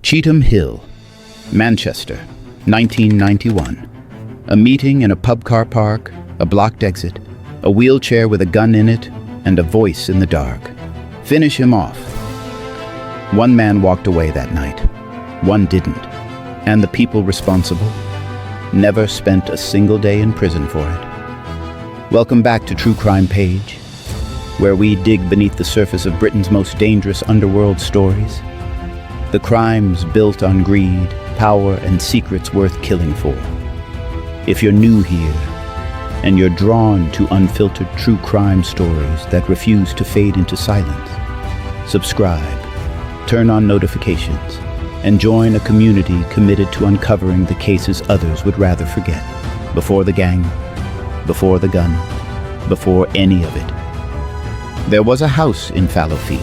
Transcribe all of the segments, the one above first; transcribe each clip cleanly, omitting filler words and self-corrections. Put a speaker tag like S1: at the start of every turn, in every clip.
S1: Cheetham Hill, Manchester, 1991. A meeting in a pub car park, a blocked exit, a wheelchair with a gun in it, and a voice in the dark. Finish him off. One man walked away that night. One didn't. And the people responsible never spent a single day in prison for it. Welcome back to True Crime Page, where we dig beneath the surface of Britain's most dangerous underworld stories. The crimes built on greed, power, and secrets worth killing for. If you're new here, and you're drawn to unfiltered true crime stories that refuse to fade into silence, subscribe, turn on notifications, and join a community committed to uncovering the cases others would rather forget. Before the gang, before the gun, before any of it. There was a house in Fallowfield,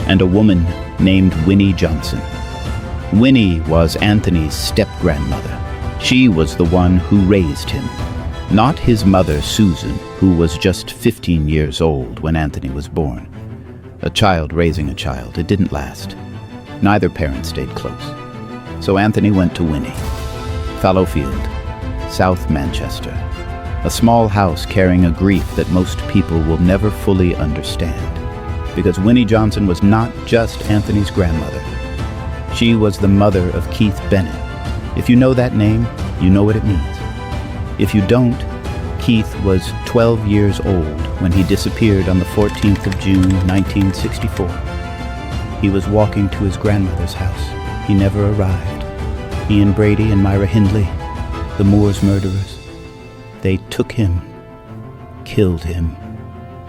S1: and a woman named Winnie Johnson. Winnie was Anthony's step-grandmother. She was the one who raised him, not his mother, Susan, who was just 15 years old when Anthony was born. A child raising a child, it didn't last. Neither parent stayed close. So Anthony went to Winnie. Fallowfield, South Manchester. A small house carrying a grief that most people will never fully understand. Because Winnie Johnson was not just Anthony's grandmother. She was the mother of Keith Bennett. If you know that name, you know what it means. If you don't, Keith was 12 years old when he disappeared on the 14th of June, 1964. He was walking to his grandmother's house. He never arrived. He and Brady and Myra Hindley, the Moors murderers, they took him, killed him,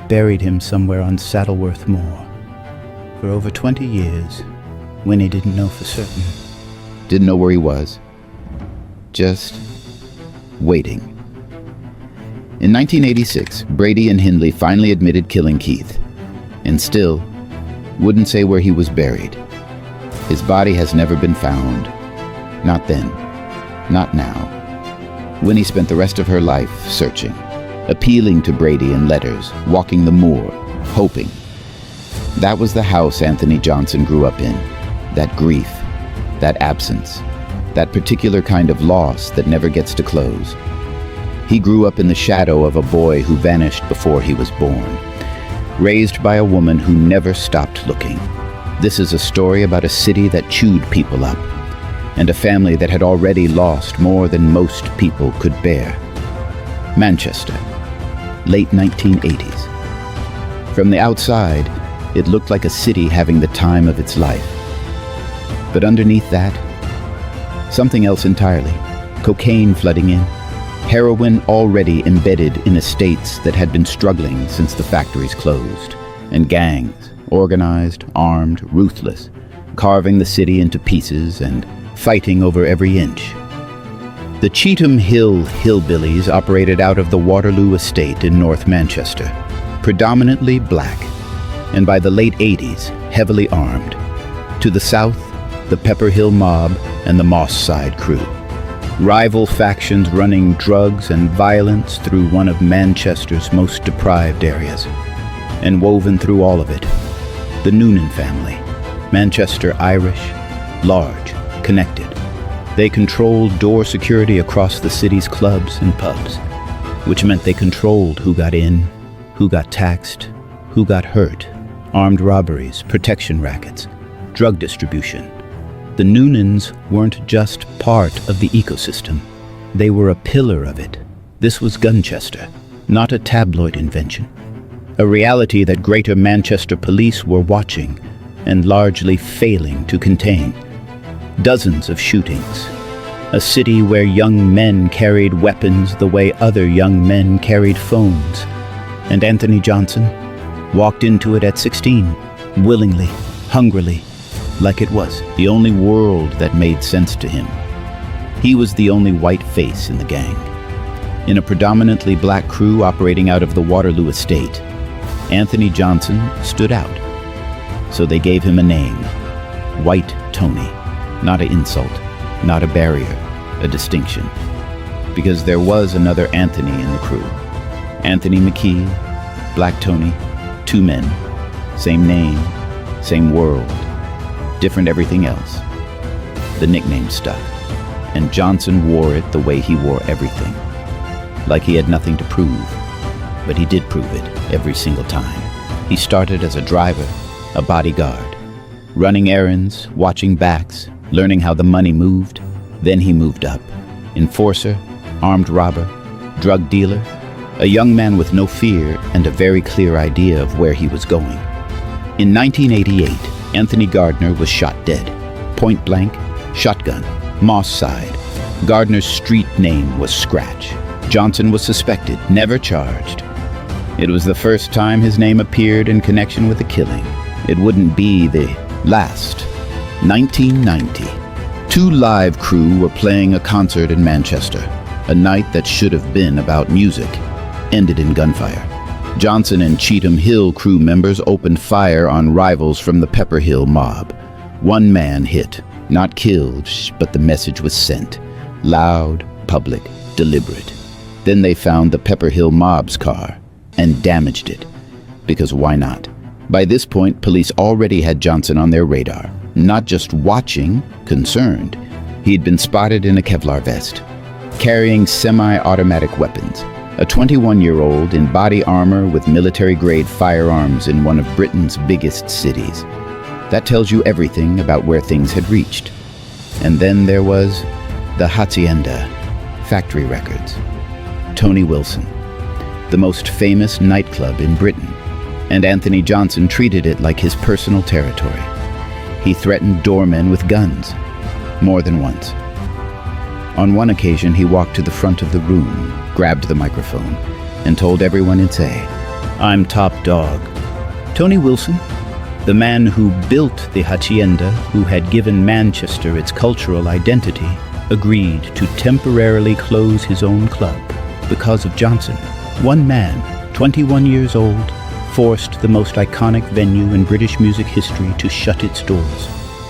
S1: buried him somewhere on Saddleworth Moor. For over 20 years, Winnie didn't know for certain. Didn't know where he was. Just waiting. In 1986, Brady and Hindley finally admitted killing Keith, and still wouldn't say where he was buried. His body has never been found. Not then. Not now. Winnie spent the rest of her life searching, appealing to Brady in letters, walking the moor, hoping. That was the house Anthony Johnson grew up in. That grief, that absence, that particular kind of loss that never gets to close. He grew up in the shadow of a boy who vanished before he was born, raised by a woman who never stopped looking. This is a story about a city that chewed people up, and a family that had already lost more than most people could bear. Manchester, late 1980s. From the outside, it looked like a city having the time of its life. But underneath that, something else entirely. Cocaine flooding in, heroin already embedded in estates that had been struggling since the factories closed, and gangs, organized, armed, ruthless, carving the city into pieces and fighting over every inch. The Cheetham Hill hillbillies operated out of the Waterloo estate in North Manchester, predominantly black, and by the late 80s, heavily armed. To the south, the Pepper Hill mob and the Moss Side crew. Rival factions running drugs and violence through one of Manchester's most deprived areas. And woven through all of it, the Noonan family, Manchester Irish, large, connected. They controlled door security across the city's clubs and pubs, which meant they controlled who got in, who got taxed, who got hurt, armed robberies, protection rackets, drug distribution. The Noonans weren't just part of the ecosystem. They were a pillar of it. This was Gunchester, not a tabloid invention. A reality that Greater Manchester police were watching and largely failing to contain. Dozens of shootings. A city where young men carried weapons the way other young men carried phones. And Anthony Johnson walked into it at 16, willingly, hungrily, like it was the only world that made sense to him. He was the only white face in the gang. In a predominantly black crew operating out of the Waterloo estate, Anthony Johnson stood out. So they gave him a name, White Tony. Not an insult, not a barrier, a distinction. Because there was another Anthony in the crew. Anthony McKee, Black Tony, two men, same name, same world, different everything else. The nickname stuck, and Johnson wore it the way he wore everything. Like he had nothing to prove, but he did prove it every single time. He started as a driver, a bodyguard, running errands, watching backs, learning how the money moved. Then he moved up. Enforcer, armed robber, drug dealer, a young man with no fear and a very clear idea of where he was going. In 1988, Anthony Gardner was shot dead. Point blank, shotgun, Moss side. Gardner's street name was Scratch. Johnson was suspected, never charged. It was the first time his name appeared in connection with a killing. It wouldn't be the last. 1990. Two live crew were playing a concert in Manchester. A night that should have been about music ended in gunfire. Johnson and Cheetham Hill crew members opened fire on rivals from the Pepper Hill mob. One man hit, not killed, but the message was sent. Loud, public, deliberate. Then they found the Pepper Hill mob's car and damaged it. Because why not? By this point, police already had Johnson on their radar. Not just watching, concerned. He'd been spotted in a Kevlar vest, carrying semi-automatic weapons. A 21-year-old in body armor with military-grade firearms in one of Britain's biggest cities. That tells you everything about where things had reached. And then there was the Hacienda, factory records. Tony Wilson, the most famous nightclub in Britain, and Anthony Johnson treated it like his personal territory. He threatened doormen with guns, more than once. On one occasion, he walked to the front of the room, grabbed the microphone, and told everyone inside, "I'm top dog." Tony Wilson, the man who built the Hacienda, who had given Manchester its cultural identity, agreed to temporarily close his own club because of Johnson. One man, 21 years old, forced the most iconic venue in British music history to shut its doors.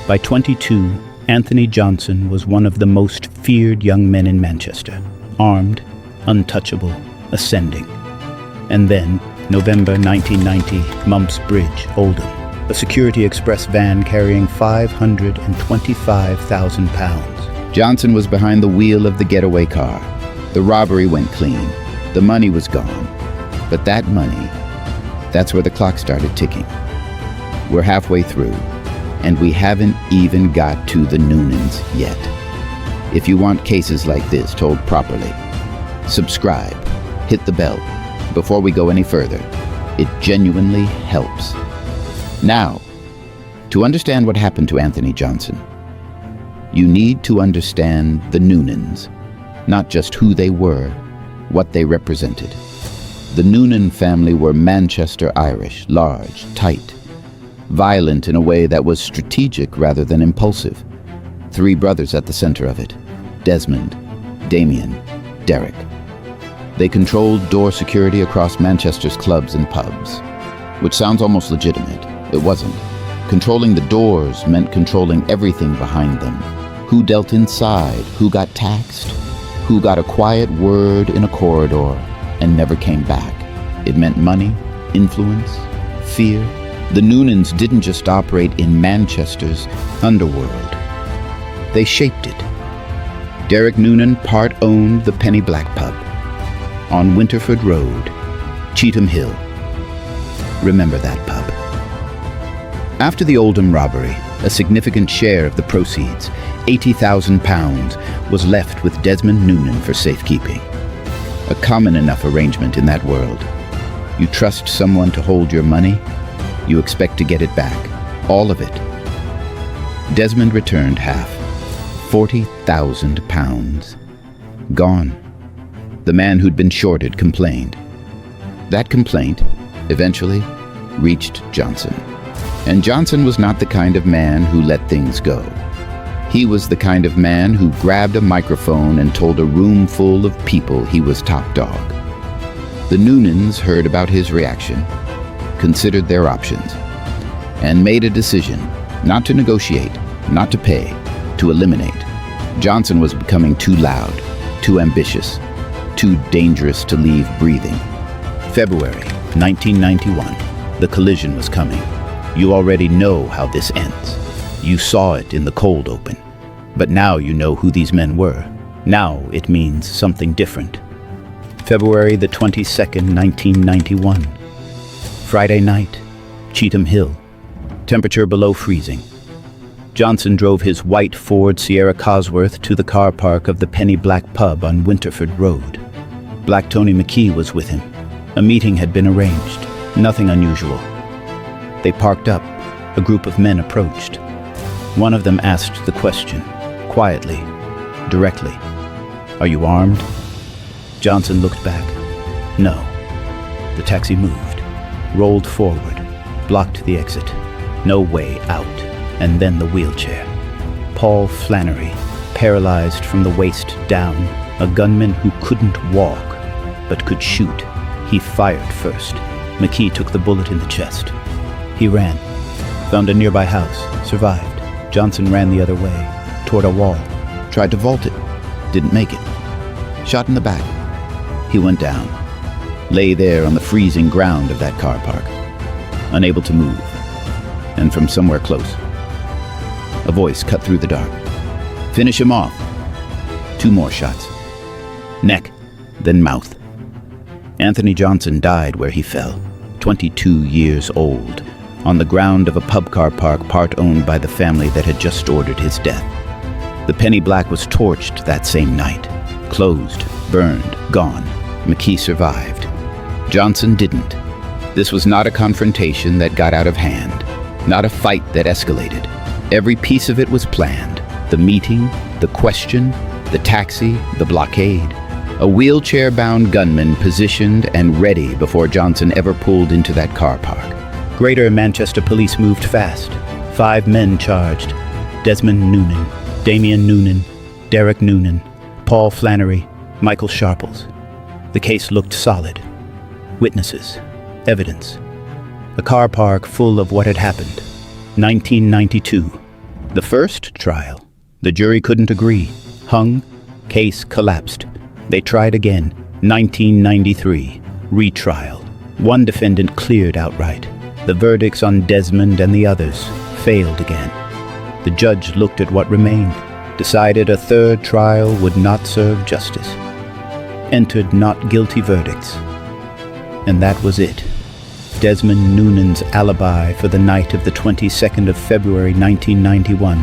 S1: By 22, Anthony Johnson was one of the most feared young men in Manchester, armed, untouchable, ascending. And then, November 1990, Mumps Bridge, Oldham, a Security Express van carrying £525,000. Johnson was behind the wheel of the getaway car. The robbery went clean. The money was gone. But that money, that's where the clock started ticking. We're halfway through, and we haven't even got to the Noonans yet. If you want cases like this told properly, subscribe, hit the bell. Before we go any further, it genuinely helps. Now, to understand what happened to Anthony Johnson, you need to understand the Noonans, not just who they were, what they represented. The Noonan family were Manchester Irish, large, tight, violent in a way that was strategic rather than impulsive. Three brothers at the center of it: Desmond, Damien, Derek. They controlled door security across Manchester's clubs and pubs, which sounds almost legitimate. It wasn't. Controlling the doors meant controlling everything behind them. Who dealt inside, who got taxed, who got a quiet word in a corridor and never came back. It meant money, influence, fear. The Noonans didn't just operate in Manchester's underworld. They shaped it. Derek Noonan part-owned the Penny Black Pub on Winterford Road, Cheetham Hill. Remember that pub. After the Oldham robbery, a significant share of the proceeds, £80,000, was left with Desmond Noonan for safekeeping. A common enough arrangement in that world. You trust someone to hold your money, you expect to get it back, all of it. Desmond returned half, £40,000. Gone. The man who'd been shorted complained. That complaint, eventually, reached Johnson. And Johnson was not the kind of man who let things go. He was the kind of man who grabbed a microphone and told a room full of people he was top dog. The Noonans heard about his reaction, considered their options, and made a decision not to negotiate, not to pay, to eliminate. Johnson was becoming too loud, too ambitious, too dangerous to leave breathing. February 1991, the collision was coming. You already know how this ends. You saw it in the cold open. But now you know who these men were. Now it means something different. February the 22nd, 1991. Friday night, Cheetham Hill. Temperature below freezing. Johnson drove his white Ford Sierra Cosworth to the car park of the Penny Black pub on Winterford Road. Black Tony McKee was with him. A meeting had been arranged. Nothing unusual. They parked up. A group of men approached. One of them asked the question, quietly, directly. "Are you armed?" Johnson looked back. No. The taxi moved, rolled forward, blocked the exit. No way out. And then the wheelchair. Paul Flannery, paralyzed from the waist down, a gunman who couldn't walk, but could shoot. He fired first. McKee took the bullet in the chest. He ran, found a nearby house, survived. Johnson ran the other way, toward a wall, tried to vault it, didn't make it. Shot in the back. He went down, lay there on the freezing ground of that car park, unable to move, and from somewhere close, a voice cut through the dark. "Finish him off." 2 more shots. Neck, then mouth. Anthony Johnson died where he fell, 22 years old, on the ground of a pub car park part owned by the family that had just ordered his death. The Penny Black was torched that same night. Closed, burned, gone. McKee survived. Johnson didn't. This was not a confrontation that got out of hand, not a fight that escalated. Every piece of it was planned. The meeting, the question, the taxi, the blockade. A wheelchair-bound gunman positioned and ready before Johnson ever pulled into that car park. Greater Manchester police moved fast. 5 men charged. Desmond Noonan, Damian Noonan, Derek Noonan, Paul Flannery, Michael Sharples. The case looked solid. Witnesses, evidence. A car park full of what had happened. 1992. The first trial. The jury couldn't agree. Hung. Case collapsed. They tried again. 1993. Retrial. One defendant cleared outright. The verdicts on Desmond and the others failed again. The judge looked at what remained, decided a third trial would not serve justice. Entered not guilty verdicts. And that was it. Desmond Noonan's alibi for the night of the 22nd of February 1991.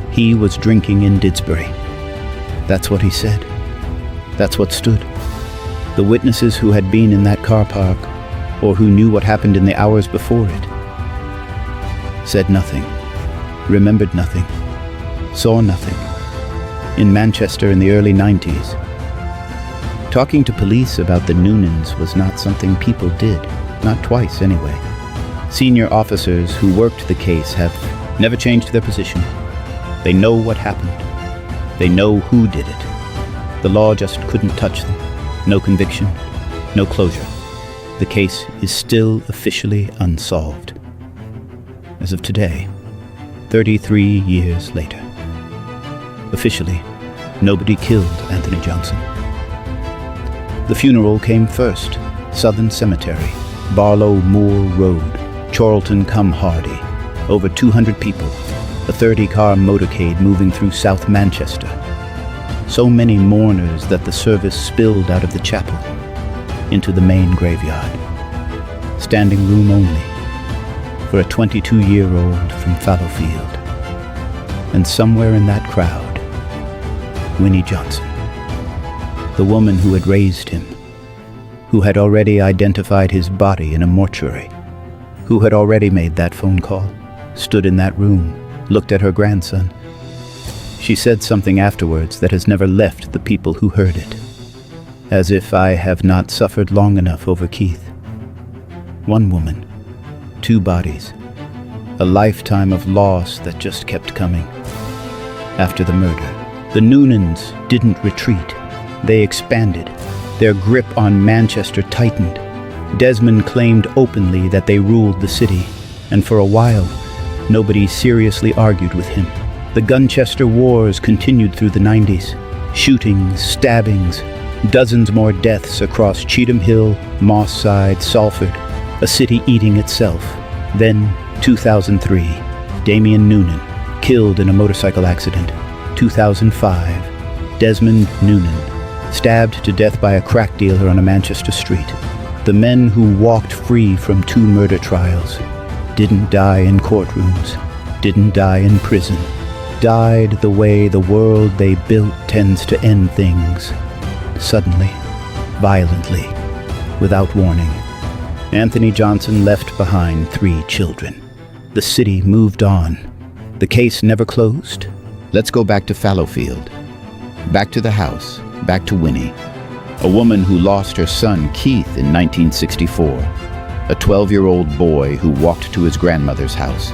S1: He was drinking in Didsbury. That's what he said. That's what stood. The witnesses who had been in that car park, or who knew what happened in the hours before it, said nothing, remembered nothing, saw nothing. In Manchester in the early 90s, talking to police about the Noonans was not something people did, not twice anyway. Senior officers who worked the case have never changed their position. They know what happened. They know who did it. The law just couldn't touch them. No conviction, no closure. The case is still officially unsolved. As of today, 33 years later. Officially, nobody killed Anthony Johnson. The funeral came first. Southern Cemetery, Barlow Moor Road, Chorlton-cum-Hardy. Over 200 people. A 30-car motorcade moving through South Manchester. So many mourners that the service spilled out of the chapel into the main graveyard. Standing room only for a 22-year-old from Fallowfield. And somewhere in that crowd, Winnie Johnson, the woman who had raised him, who had already identified his body in a mortuary, who had already made that phone call, stood in that room, looked at her grandson. She said something afterwards that has never left the people who heard it. As if I have not suffered long enough over Keith. One woman, 2 bodies, a lifetime of loss that just kept coming. After the murder, the Noonans didn't retreat. They expanded. Their grip on Manchester tightened. Desmond claimed openly that they ruled the city, and for a while, nobody seriously argued with him. The Gunchester Wars continued through the 90s. Shootings, stabbings, dozens more deaths across Cheetham Hill, Moss Side, Salford, a city eating itself. Then, 2003, Damian Noonan, killed in a motorcycle accident. 2005, Desmond Noonan, stabbed to death by a crack dealer on a Manchester street. The men who walked free from 2 murder trials didn't die in courtrooms, didn't die in prison, died the way the world they built tends to end things. Suddenly, violently, without warning. Anthony Johnson left behind 3 children. The city moved on. The case never closed.
S2: Let's go back to Fallowfield. Back to the house, back to Winnie. A woman who lost her son Keith in 1964. A 12-year-old boy who walked to his grandmother's house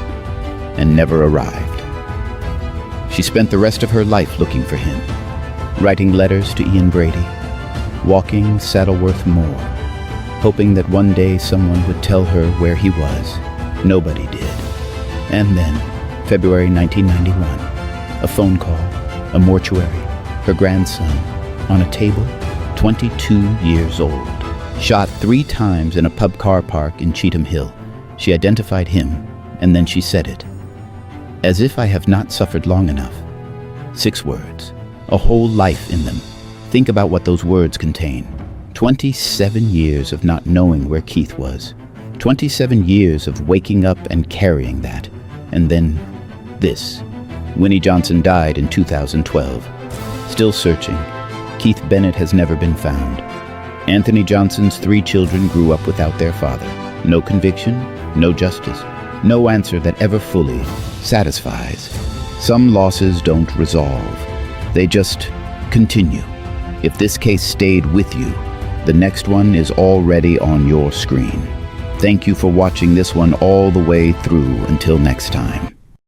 S2: and never arrived. She spent the rest of her life looking for him, writing letters to Ian Brady, walking Saddleworth Moor, hoping that one day someone would tell her where he was. Nobody did. And then, February 1991, a phone call, a mortuary, her grandson, on a table, 22 years old. Shot 3 times in a pub car park in Cheetham Hill. She identified him, and then she said it. As if I have not suffered long enough. 6 words, a whole life in them. Think about what those words contain. 27 years of not knowing where Keith was. 27 years of waking up and carrying that. And then this. Winnie Johnson died in 2012. Still searching. Keith Bennett has never been found. Anthony Johnson's 3 children grew up without their father. No conviction, no justice, no answer that ever fully satisfies. Some losses don't resolve. They just continue. If this case stayed with you, the next one is already on your screen. Thank you for watching this one all the way through. Until next time.